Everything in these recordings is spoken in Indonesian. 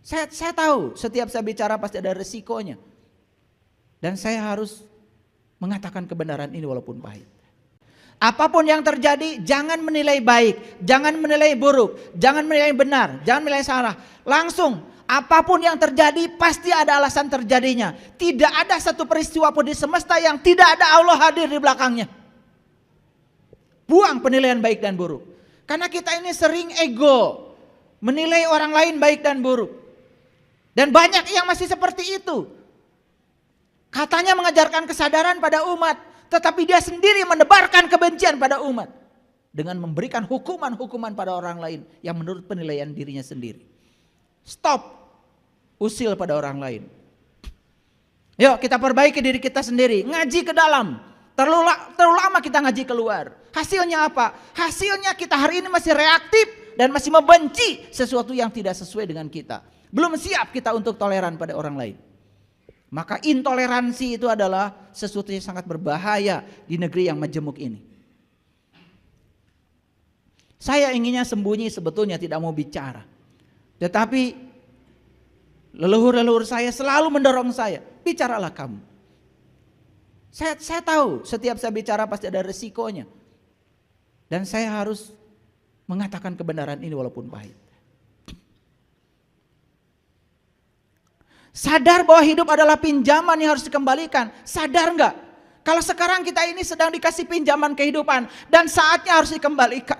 Saya tahu setiap saya bicara pasti ada resikonya. Dan saya harus mengatakan kebenaran ini walaupun pahit. Apapun yang terjadi, jangan menilai baik, jangan menilai buruk, jangan menilai benar, jangan menilai salah. Langsung, apapun yang terjadi pasti ada alasan terjadinya. Tidak ada satu peristiwa pun di semesta yang tidak ada Allah hadir di belakangnya. Buang penilaian baik dan buruk. Karena kita ini sering ego, menilai orang lain baik dan buruk. Dan banyak yang masih seperti itu. Katanya mengajarkan kesadaran pada umat, tetapi dia sendiri menebarkan kebencian pada umat. Dengan memberikan hukuman-hukuman pada orang lain yang menurut penilaian dirinya sendiri. Stop usil pada orang lain. Yuk kita perbaiki diri kita sendiri, ngaji ke dalam. Terlalu lama kita ngaji keluar. Hasilnya apa? Hasilnya kita hari ini masih reaktif dan masih membenci sesuatu yang tidak sesuai dengan kita. Belum siap kita untuk toleran pada orang lain. Maka intoleransi itu adalah sesuatu yang sangat berbahaya di negeri yang majemuk ini. Saya inginnya sembunyi, sebetulnya tidak mau bicara. Tetapi leluhur-leluhur saya selalu mendorong saya, bicaralah kamu. Saya tahu setiap saya bicara pasti ada resikonya. Dan saya harus mengatakan kebenaran ini walaupun pahit. Sadar bahwa hidup adalah pinjaman yang harus dikembalikan. Sadar enggak? Kalau sekarang kita ini sedang dikasih pinjaman kehidupan dan saatnya harus dikembalikan.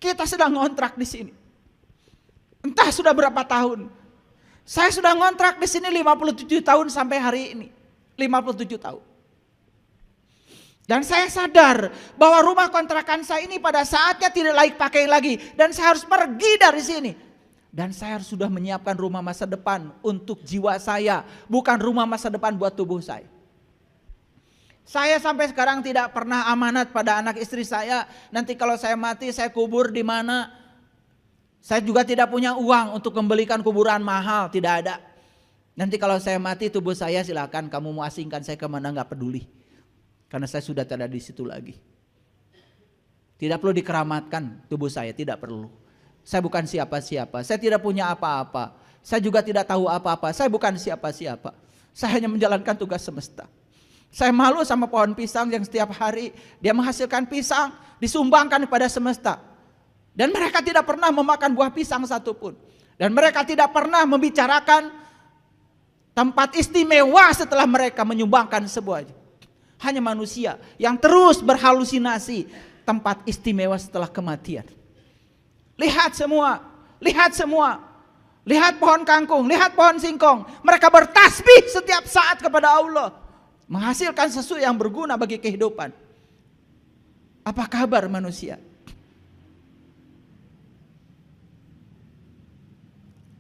Kita sedang ngontrak di sini. Entah sudah berapa tahun. Saya sudah ngontrak di sini 57 tahun sampai hari ini. 57 tahun. Dan saya sadar bahwa rumah kontrakan saya ini pada saatnya tidak layak pakai lagi. Dan saya harus pergi dari sini. Dan saya harus sudah menyiapkan rumah masa depan untuk jiwa saya. Bukan rumah masa depan buat tubuh saya. Saya sampai sekarang tidak pernah amanat pada anak istri saya. Nanti kalau saya mati saya kubur di mana. Saya juga tidak punya uang untuk membelikan kuburan mahal. Tidak ada. Nanti kalau saya mati tubuh saya silakan kamu mau asingkan saya kemana gak peduli. Karena saya sudah tidak di situ lagi. Tidak perlu dikeramatkan tubuh saya, tidak perlu. Saya bukan siapa-siapa, saya tidak punya apa-apa. Saya juga tidak tahu apa-apa, saya bukan siapa-siapa. Saya hanya menjalankan tugas semesta. Saya malu sama pohon pisang yang setiap hari dia menghasilkan pisang, disumbangkan kepada semesta. Dan mereka tidak pernah memakan buah pisang satupun. Dan mereka tidak pernah membicarakan tempat istimewa setelah mereka menyumbangkan sebuah. Hanya manusia yang terus berhalusinasi tempat istimewa setelah kematian. Lihat semua, lihat semua. Lihat pohon kangkung, lihat pohon singkong. Mereka bertasbih setiap saat kepada Allah. Menghasilkan sesuatu yang berguna bagi kehidupan. Apa kabar manusia?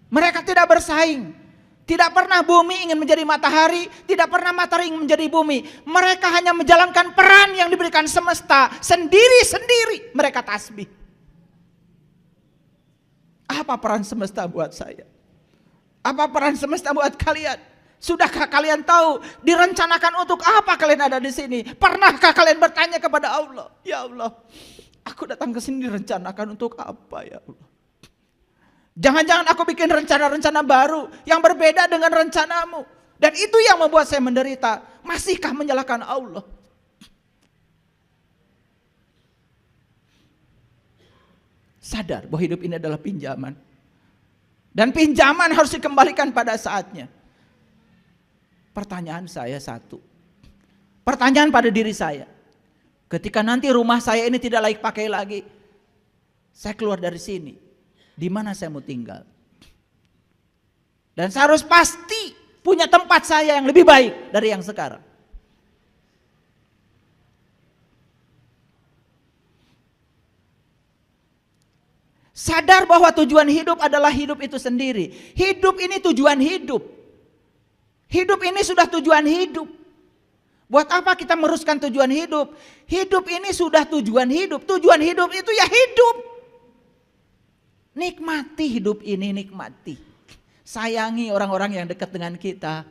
Mereka tidak bersaing. Tidak pernah bumi ingin menjadi matahari. Tidak pernah matahari ingin menjadi bumi. Mereka hanya menjalankan peran yang diberikan semesta. Sendiri-sendiri mereka tasbih. Apa peran semesta buat saya? Apa peran semesta buat kalian? Sudahkah kalian tahu direncanakan untuk apa kalian ada di sini? Pernahkah kalian bertanya kepada Allah? Ya Allah, aku datang ke sini direncanakan untuk apa ya Allah? Jangan-jangan aku bikin rencana-rencana baru yang berbeda dengan rencanamu. Dan itu yang membuat saya menderita. Masihkah menyalahkan Allah? Sadar bahwa hidup ini adalah pinjaman. Dan pinjaman harus dikembalikan pada saatnya. Pertanyaan saya satu. Pertanyaan pada diri saya. Ketika nanti rumah saya ini tidak layak pakai lagi. Saya keluar dari sini. Di mana saya mau tinggal? Dan saya harus pasti punya tempat saya yang lebih baik dari yang sekarang. Sadar bahwa tujuan hidup adalah hidup itu sendiri. Hidup ini tujuan hidup. Hidup ini sudah tujuan hidup. Buat apa kita meruskan tujuan hidup? Hidup ini sudah tujuan hidup. Tujuan hidup itu ya hidup. Nikmati hidup ini, nikmati. Sayangi orang-orang yang dekat dengan kita.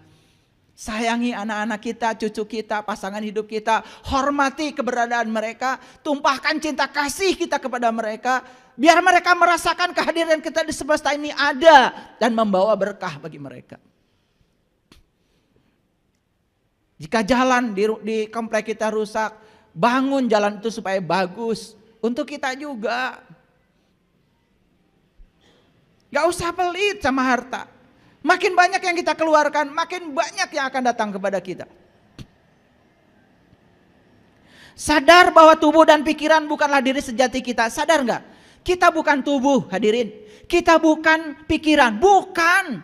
Sayangi anak-anak kita, cucu kita, pasangan hidup kita. Hormati keberadaan mereka. Tumpahkan cinta kasih kita kepada mereka. Biar mereka merasakan kehadiran kita di semesta ini ada. Dan membawa berkah bagi mereka. Jika jalan di komplek kita rusak, bangun jalan itu supaya bagus. Untuk kita juga. Gak usah pelit sama harta. Makin banyak yang kita keluarkan, makin banyak yang akan datang kepada kita. Sadar bahwa tubuh dan pikiran bukanlah diri sejati kita. Sadar gak? Kita bukan tubuh, hadirin. Kita bukan pikiran, bukan.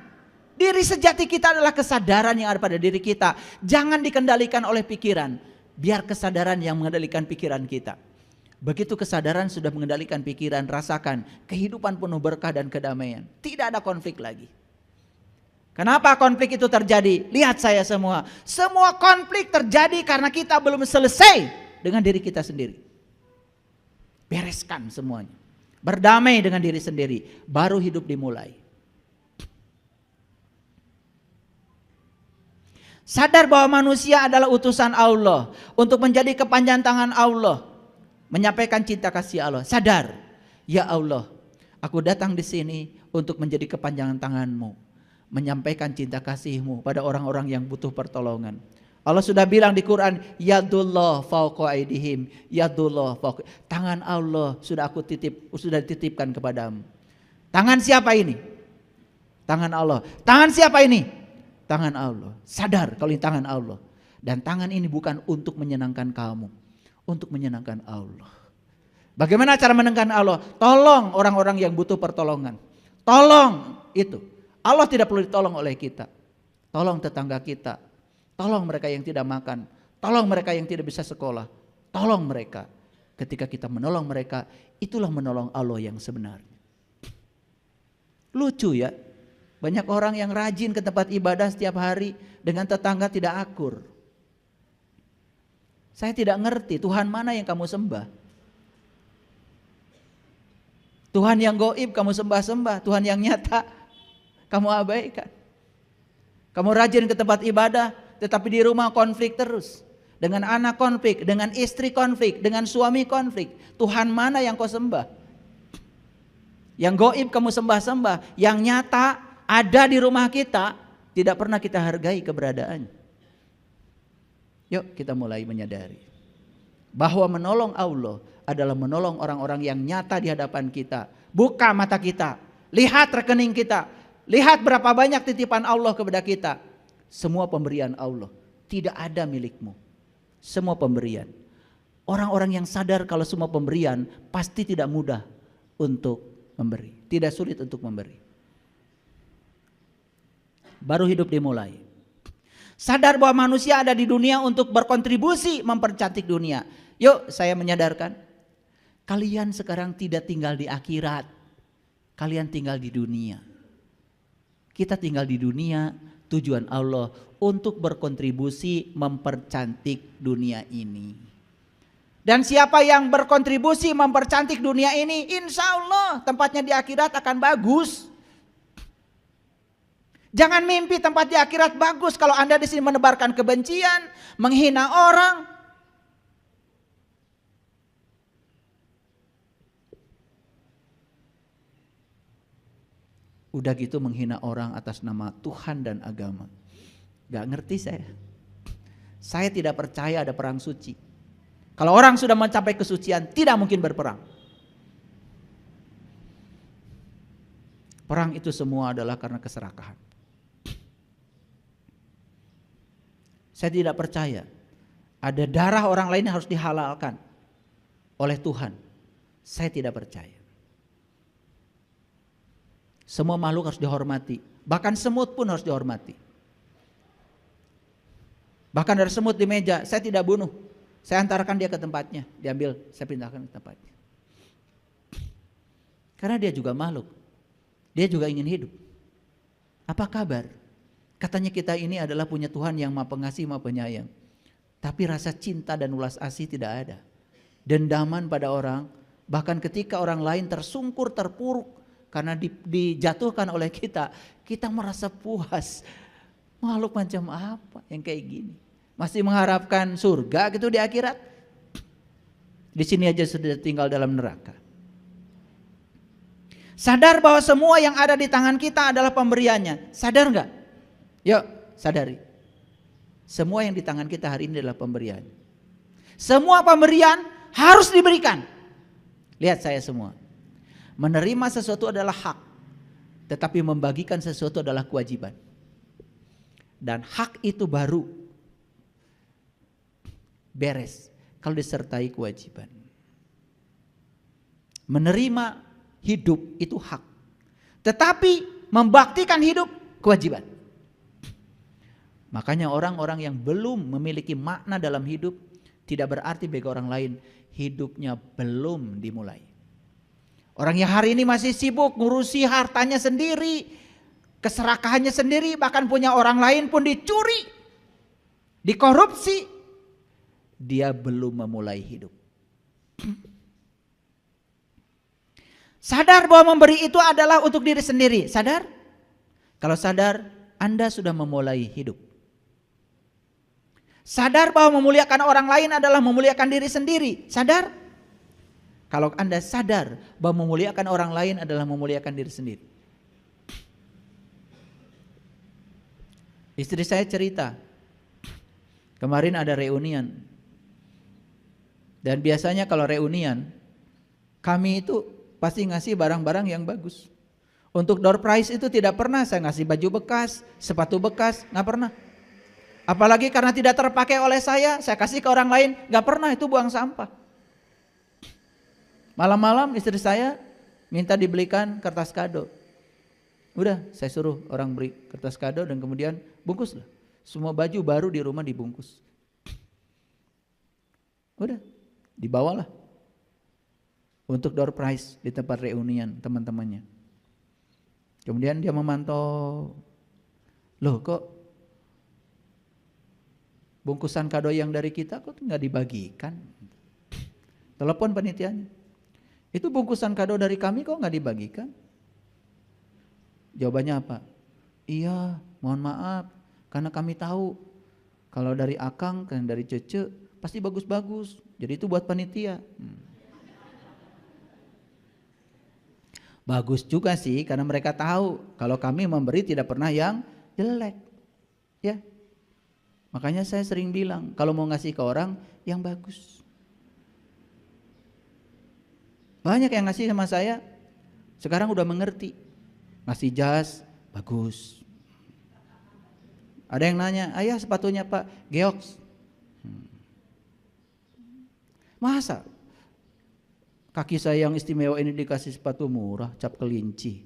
Diri sejati kita adalah kesadaran yang ada pada diri kita. Jangan dikendalikan oleh pikiran. Biar kesadaran yang mengendalikan pikiran kita. Begitu kesadaran sudah mengendalikan pikiran, rasakan kehidupan penuh berkah dan kedamaian. Tidak ada konflik lagi. Kenapa konflik itu terjadi? Lihat saya semua. Semua konflik terjadi karena kita belum selesai dengan diri kita sendiri. Bereskan semuanya. Berdamai dengan diri sendiri. Baru hidup dimulai. Sadar bahwa manusia adalah utusan Allah. Untuk menjadi kepanjangan tangan Allah. Menyampaikan cinta kasih Allah. Sadar, ya Allah, aku datang di sini untuk menjadi kepanjangan tangan-Mu, menyampaikan cinta kasih-Mu pada orang-orang yang butuh pertolongan. Allah sudah bilang di Quran, yadullah fauqa aidihim, yadullah fauqa. Tangan Allah sudah dititipkan kepadamu. Tangan siapa ini? Tangan Allah. Tangan siapa ini? Tangan Allah. Sadar kalau ini tangan Allah. Dan tangan ini bukan untuk menyenangkan kamu, untuk menyenangkan Allah. Bagaimana cara menyenangkan Allah? Tolong orang-orang yang butuh pertolongan. Tolong itu. Allah tidak perlu ditolong oleh kita. Tolong tetangga kita. Tolong mereka yang tidak makan. Tolong mereka yang tidak bisa sekolah. Tolong mereka. Ketika kita menolong mereka, itulah menolong Allah yang sebenarnya. Lucu ya. Banyak orang yang rajin ke tempat ibadah setiap hari dengan tetangga tidak akur. Saya tidak ngerti Tuhan mana yang kamu sembah. Tuhan yang gaib kamu sembah-sembah. Tuhan yang nyata kamu abaikan. Kamu rajin ke tempat ibadah tetapi di rumah konflik terus. Dengan anak konflik, dengan istri konflik, dengan suami konflik. Tuhan mana yang kau sembah? Yang gaib kamu sembah-sembah. Yang nyata ada di rumah kita. Tidak pernah kita hargai keberadaannya. Yuk kita mulai menyadari bahwa menolong Allah adalah menolong orang-orang yang nyata di hadapan kita. Buka mata kita, lihat rekening kita, lihat berapa banyak titipan Allah kepada kita. Semua pemberian Allah, tidak ada milikmu. Semua pemberian. Orang-orang yang sadar kalau semua pemberian pasti tidak mudah untuk memberi, tidak sulit untuk memberi. Baru hidup dimulai. Sadar bahwa manusia ada di dunia untuk berkontribusi mempercantik dunia. Yuk saya menyadarkan. Kalian sekarang tidak tinggal di akhirat. Kalian tinggal di dunia. Kita tinggal di dunia, tujuan Allah untuk berkontribusi mempercantik dunia ini. Dan siapa yang berkontribusi mempercantik dunia ini, insya Allah tempatnya di akhirat akan bagus. Jangan mimpi tempat di akhirat bagus kalau Anda di sini menebarkan kebencian, menghina orang. Udah gitu menghina orang atas nama Tuhan dan agama. Gak ngerti saya. Saya tidak percaya ada perang suci. Kalau orang sudah mencapai kesucian, tidak mungkin berperang. Perang itu semua adalah karena keserakahan. Saya tidak percaya ada darah orang lain yang harus dihalalkan oleh Tuhan. Saya tidak percaya. Semua makhluk harus dihormati. Bahkan semut pun harus dihormati. Bahkan ada semut di meja, saya tidak bunuh. Saya antarkan dia ke tempatnya, diambil, saya pindahkan ke tempatnya. Karena dia juga makhluk. Dia juga ingin hidup. Apa kabar? Katanya kita ini adalah punya Tuhan yang Maha Pengasih, Maha Penyayang. Tapi rasa cinta dan ulas asih tidak ada. Dendaman pada orang, bahkan ketika orang lain tersungkur, terpuruk karena dijatuhkan oleh kita, kita merasa puas. Makhluk macam apa yang kayak gini? Masih mengharapkan surga gitu di akhirat? Di sini aja sudah tinggal dalam neraka. Sadar bahwa semua yang ada di tangan kita adalah pemberiannya. Sadar nggak? Yuk, sadari. Semua yang di tangan kita hari ini adalah pemberian. Semua pemberian harus diberikan. Lihat saya semua. Menerima sesuatu adalah hak, tetapi membagikan sesuatu adalah kewajiban. Dan hak itu baru beres kalau disertai kewajiban. Menerima hidup itu hak, tetapi membaktikan hidup kewajiban. Makanya orang-orang yang belum memiliki makna dalam hidup tidak berarti bagi orang lain hidupnya belum dimulai. Orang yang hari ini masih sibuk ngurusi hartanya sendiri, keserakahannya sendiri, bahkan punya orang lain pun dicuri, dikorupsi, dia belum memulai hidup. Sadar bahwa memberi itu adalah untuk diri sendiri. Sadar? Kalau sadar, Anda sudah memulai hidup. Sadar bahwa memuliakan orang lain adalah memuliakan diri sendiri. Sadar? Kalau Anda sadar bahwa memuliakan orang lain adalah memuliakan diri sendiri. Istri saya cerita, kemarin ada reunian. Dan biasanya kalau reunian, kami itu pasti ngasih barang-barang yang bagus. Untuk door prize itu tidak pernah saya ngasih baju bekas, sepatu bekas, nggak pernah. Apalagi karena tidak terpakai oleh saya kasih ke orang lain, nggak pernah, itu buang sampah. Malam-malam istri saya minta dibelikan kertas kado. Udah saya suruh orang beri kertas kado dan kemudian bungkuslah. Semua baju baru di rumah dibungkus. Udah dibawalah untuk door prize di tempat reunian teman-temannya. Kemudian dia memantau, loh kok bungkusan kado yang dari kita kok nggak dibagikan? Telepon panitianya. Itu bungkusan kado dari kami kok nggak dibagikan? Jawabannya apa? Iya, mohon maaf, karena kami tahu kalau dari Akang dan dari Cece pasti bagus-bagus. Jadi itu buat panitia. Bagus juga sih, karena mereka tahu kalau kami memberi tidak pernah yang jelek. Ya. Makanya saya sering bilang, kalau mau ngasih ke orang yang bagus. Banyak yang ngasih sama saya, sekarang udah mengerti. Ngasih jas, bagus. Ada yang nanya, ayah sepatunya Pak, Geox. Masa kaki saya yang istimewa ini dikasih sepatu murah, cap kelinci?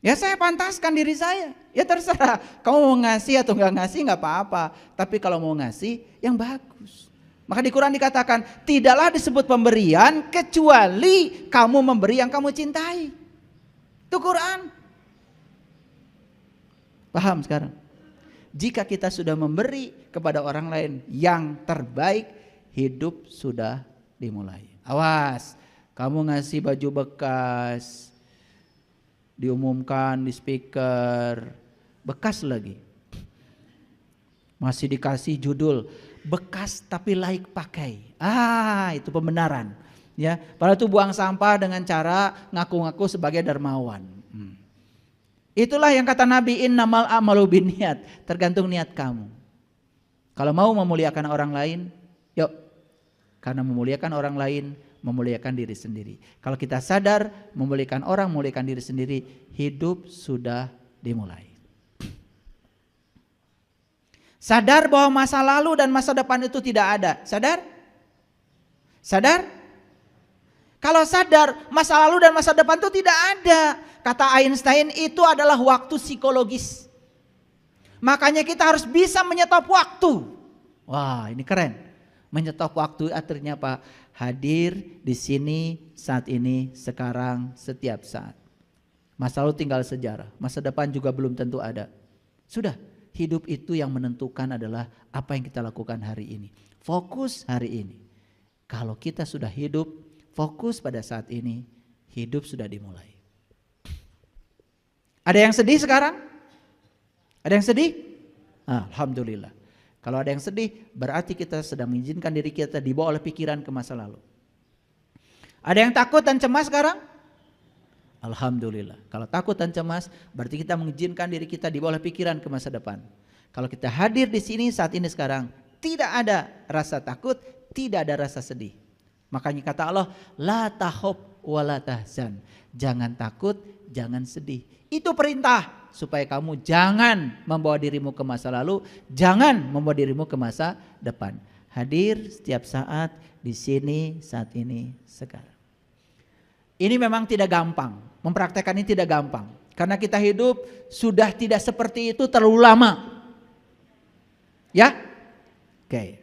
Ya saya pantaskan diri saya. Ya terserah, kamu mau ngasih atau nggak ngasih nggak apa-apa. Tapi kalau mau ngasih, yang bagus. Maka di Quran dikatakan, tidaklah disebut pemberian kecuali kamu memberi yang kamu cintai. Itu Quran. Paham sekarang? Jika kita sudah memberi kepada orang lain yang terbaik, hidup sudah dimulai. Awas, kamu ngasih baju bekas, diumumkan di speaker, bekas lagi. Masih dikasih judul, bekas tapi layak pakai. Itu pembenaran. Ya, padahal itu buang sampah dengan cara ngaku-ngaku sebagai dermawan. Itulah yang kata Nabi, innamal a'malu binniyat, tergantung niat kamu. Kalau mau memuliakan orang lain, yuk. Karena memuliakan orang lain, memuliakan diri sendiri. Kalau kita sadar memuliakan orang, memuliakan diri sendiri, hidup sudah dimulai. Sadar bahwa masa lalu dan masa depan itu tidak ada. Sadar? Sadar? Kalau sadar masa lalu dan masa depan itu tidak ada. Kata Einstein, itu adalah waktu psikologis. Makanya kita harus bisa menyetop waktu. Wah, ini keren. Menyetop waktu artinya apa? Hadir di sini, saat ini, sekarang, setiap saat. Masa lalu tinggal sejarah, masa depan juga belum tentu ada. Sudah. Hidup itu yang menentukan adalah apa yang kita lakukan hari ini. Fokus hari ini. Kalau kita sudah hidup, fokus pada saat ini, hidup sudah dimulai. Ada yang sedih sekarang? Ada yang sedih? Alhamdulillah. Kalau ada yang sedih, berarti kita sedang mengizinkan diri kita dibawa oleh pikiran ke masa lalu. Ada yang takut dan cemas sekarang? Alhamdulillah. Kalau takut dan cemas, berarti kita mengizinkan diri kita dibawa oleh pikiran ke masa depan. Kalau kita hadir di sini saat ini sekarang, tidak ada rasa takut, tidak ada rasa sedih. Makanya kata Allah, la tahab wa la tahzan. Jangan takut, jangan sedih. Itu perintah supaya kamu jangan membawa dirimu ke masa lalu, jangan membawa dirimu ke masa depan. Hadir setiap saat di sini, saat ini, sekarang. Ini memang tidak gampang, mempraktekkan ini tidak gampang. Karena kita hidup sudah tidak seperti itu terlalu lama. Ya? Oke.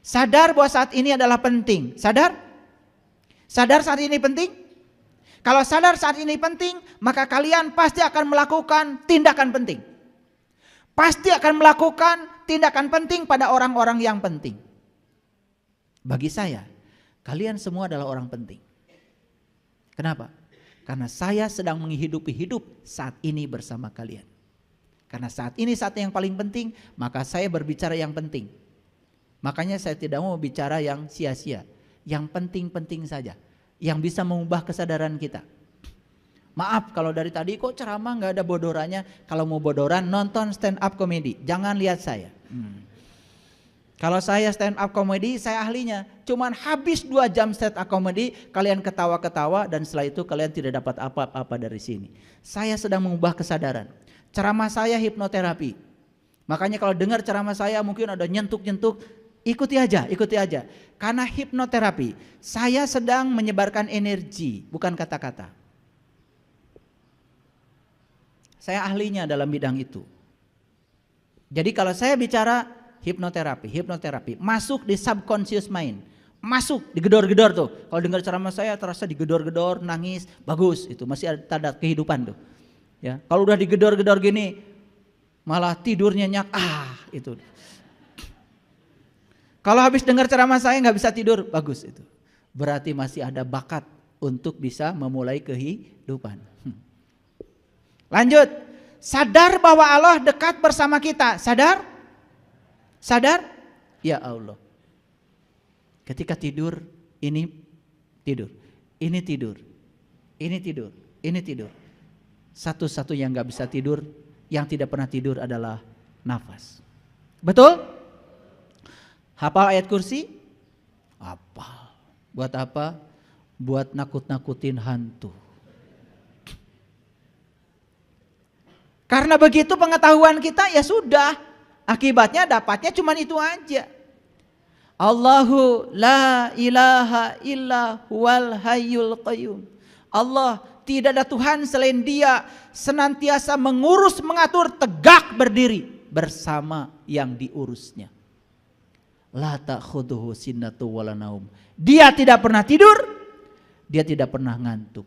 Sadar bahwa saat ini adalah penting. Sadar? Sadar saat ini penting? Kalau sadar saat ini penting, maka kalian pasti akan melakukan tindakan penting. Pasti akan melakukan tindakan penting pada orang-orang yang penting. Bagi saya, kalian semua adalah orang penting. Kenapa? Karena saya sedang menghidupi hidup saat ini bersama kalian. Karena saat ini saat yang paling penting, maka saya berbicara yang penting. Makanya saya tidak mau bicara yang sia-sia. Yang penting-penting saja. Yang bisa mengubah kesadaran kita. Maaf kalau dari tadi kok ceramah gak ada bodorannya. Kalau mau bodoran nonton stand up comedy. Jangan lihat saya. Kalau saya stand up comedy saya ahlinya. Cuman habis 2 jam stand up comedy kalian ketawa-ketawa dan setelah itu kalian tidak dapat apa-apa dari sini. Saya sedang mengubah kesadaran. Ceramah saya hipnoterapi. Makanya kalau dengar ceramah saya mungkin ada nyentuk-nyentuk. Ikuti aja. Karena hipnoterapi, saya sedang menyebarkan energi, bukan kata-kata. Saya ahlinya dalam bidang itu. Jadi kalau saya bicara hipnoterapi, masuk di subconscious mind. Masuk, digedor-gedor tuh. Kalau dengar ceramah saya terasa digedor-gedor, nangis, bagus. Itu masih ada tanda kehidupan tuh. Ya, kalau udah digedor-gedor gini, malah tidur nyenyak, itu. Kalau habis dengar ceramah saya nggak bisa tidur, bagus itu. Berarti masih ada bakat untuk bisa memulai kehidupan. Lanjut, sadar bahwa Allah dekat bersama kita. Sadar? Sadar? Ya Allah. Ketika tidur, ini tidur, ini tidur, ini tidur, ini tidur. Satu-satu yang nggak bisa tidur, yang tidak pernah tidur adalah nafas. Betul? Hafal ayat kursi? Hafal. Buat apa? Buat nakut-nakutin hantu. Karena begitu pengetahuan kita ya sudah. Akibatnya dapatnya cuma itu aja. Allahu la ilaha illa huwal hayyul qayyum. Allah tidak ada Tuhan selain Dia, senantiasa mengurus, mengatur, tegak berdiri bersama yang diurusnya. La ta'khudhuhu sinnatu wala naum. Dia tidak pernah tidur, dia tidak pernah ngantuk.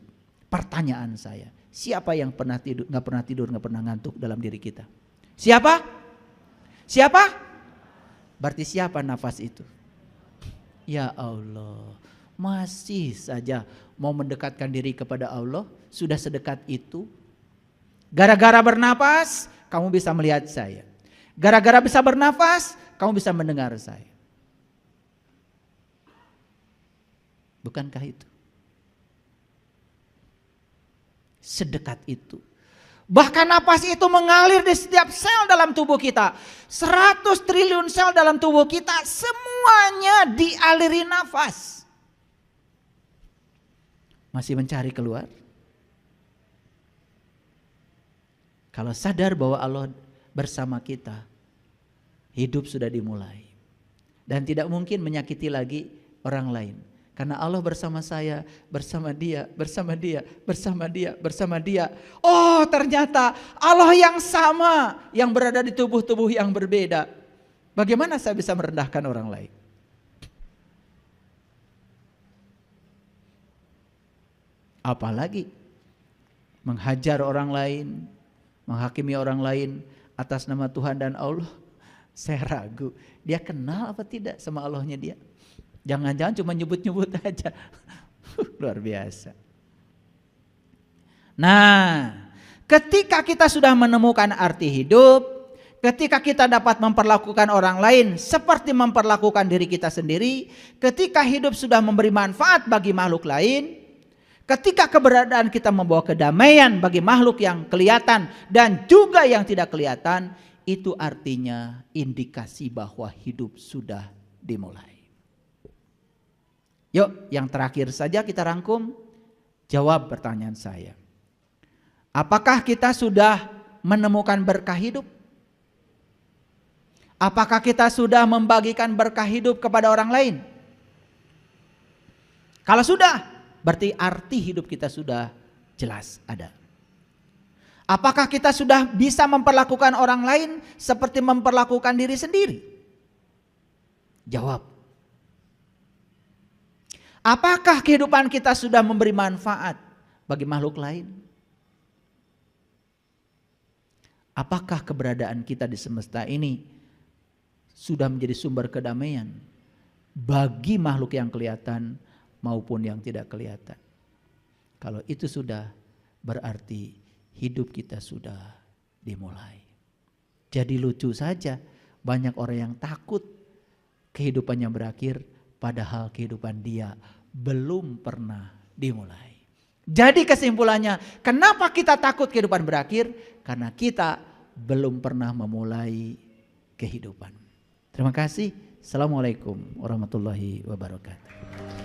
Pertanyaan saya, siapa yang pernah tidur, enggak pernah ngantuk dalam diri kita? Siapa? Siapa? Berarti siapa nafas itu? Ya Allah, masih saja mau mendekatkan diri kepada Allah, sudah sedekat itu. Gara-gara bernapas, kamu bisa melihat saya. Gara-gara bisa bernafas, kamu bisa mendengar saya. Bukankah itu? Sedekat itu. Bahkan napas itu mengalir di setiap sel dalam tubuh kita. 100 triliun sel dalam tubuh kita semuanya dialiri nafas. Masih mencari keluar? Kalau sadar bahwa Allah bersama kita, hidup sudah dimulai. Dan tidak mungkin menyakiti lagi orang lain. Karena Allah bersama saya, bersama dia, bersama dia, bersama dia, bersama dia. Oh ternyata Allah yang sama yang berada di tubuh-tubuh yang berbeda. Bagaimana saya bisa merendahkan orang lain? Apalagi menghajar orang lain, menghakimi orang lain atas nama Tuhan dan Allah. Saya ragu, dia kenal apa tidak sama Allahnya dia? Jangan-jangan cuma nyebut-nyebut aja. Luar biasa. Nah, Ketika kita sudah menemukan arti hidup, ketika kita dapat memperlakukan orang lain seperti memperlakukan diri kita sendiri, ketika hidup sudah memberi manfaat bagi makhluk lain, ketika keberadaan kita membawa kedamaian bagi makhluk yang kelihatan dan juga yang tidak kelihatan, itu artinya indikasi bahwa hidup sudah dimulai. Yuk, yang terakhir saja kita rangkum. Jawab pertanyaan saya. Apakah kita sudah menemukan berkah hidup? Apakah kita sudah membagikan berkah hidup kepada orang lain? Kalau sudah, berarti arti hidup kita sudah jelas ada. Apakah kita sudah bisa memperlakukan orang lain seperti memperlakukan diri sendiri? Jawab. Apakah kehidupan kita sudah memberi manfaat bagi makhluk lain? Apakah keberadaan kita di semesta ini sudah menjadi sumber kedamaian bagi makhluk yang kelihatan maupun yang tidak kelihatan? Kalau itu sudah, berarti hidup kita sudah dimulai. Jadi lucu saja, banyak orang yang takut kehidupannya berakhir, padahal kehidupan dia belum pernah dimulai. Jadi kesimpulannya, kenapa kita takut kehidupan berakhir? Karena kita belum pernah memulai kehidupan. Terima kasih. Assalamualaikum warahmatullahi wabarakatuh.